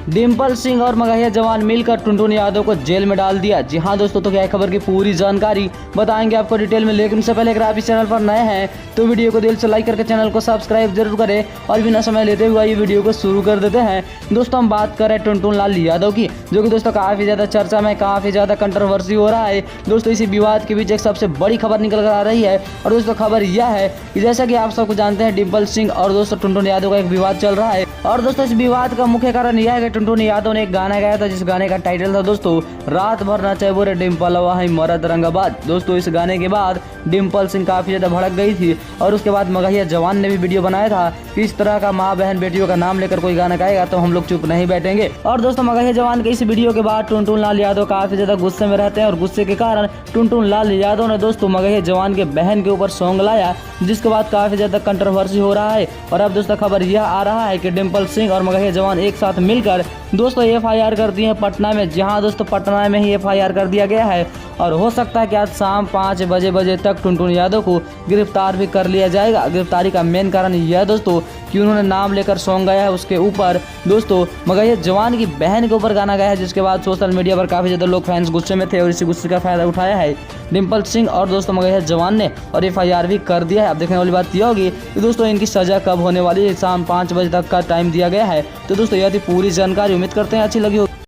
डिम्पल सिंह और मगहिया जवान मिलकर टुनटुन यादव को जेल में डाल दिया। जी हाँ दोस्तों, तो क्या है खबर की पूरी जानकारी बताएंगे आपको डिटेल में। लेकिन उससे पहले अगर आप इस चैनल पर नए हैं तो वीडियो को दिल से लाइक करके चैनल को सब्सक्राइब जरूर करें और बिना समय लेते हुए ये वीडियो को शुरू कर देते हैं। दोस्तों हम बात कर रहे हैं टुनटुन लाल यादव की, जो कि दोस्तों काफी ज्यादा चर्चा में, काफी ज्यादा कंट्रोवर्सी हो रहा है। दोस्तों इसी विवाद के बीच एक सबसे बड़ी खबर निकल कर आ रही है और दोस्तों खबर यह है कि जैसा कि आप सबको जानते हैं डिम्पल सिंह और दोस्तों टुनटुन यादव का एक विवाद चल रहा है। और दोस्तों इस विवाद का मुख्य कारण यह है कि टुनटुन यादव ने एक गाना गाया था, जिस गाने का टाइटल था दोस्तों रात भर नचे बोरे डिम्पल वही मरद रंगाबाद। दोस्तों इस गाने के बाद डिम्पल सिंह काफी ज्यादा भड़क गई थी और उसके बाद मगहिया जवान ने भी वीडियो बनाया था कि इस तरह का माँ बहन बेटियों का नाम लेकर कोई गाना गाएगा तो हम लोग चुप नहीं बैठेंगे। और दोस्तों मगहिया जवान के इस वीडियो के बाद टुनटुन लाल यादव काफी ज्यादा गुस्से में रहते हैं और गुस्से के कारण टुनटुन लाल यादव ने दोस्तों मगहिया जवान के बहन के ऊपर सॉन्ग लाया, जिसके बाद काफी ज्यादा कंट्रोवर्सी हो रहा है। और अब दोस्तों खबर यह आ रहा है कि डिम्पल सिंह और मगहिया जवान एक साथ मिलकर दोस्तों FIR कर दी है पटना में। जहां दोस्तों पटना में ही FIR कर दिया गया है और हो सकता है कि आज शाम 5 बजे तक टुनटुन यादव को गिरफ्तार भी कर लिया जाएगा। गिरफ्तारी का मेन कारण यह दोस्तों कि उन्होंने नाम लेकर सॉन्ग गाया है, उसके ऊपर दोस्तों मगहिया जवान की बहन के ऊपर गाना गाया है, जिसके बाद सोशल मीडिया पर काफी ज्यादा लोग फैंस गुस्से में थे और इसी गुस्से का फायदा उठाया है डिम्पल सिंह और दोस्तों मगहिया जवान ने और FIR भी कर दिया है। अब देखने वाली बात यह होगी कि दोस्तों इनकी सजा कब होने वाली है। शाम 5 बजे तक का टाइम दिया गया है। तो दोस्तों यह थी पूरी जानकारी, उम्मीद करते हैं अच्छी लगी हो।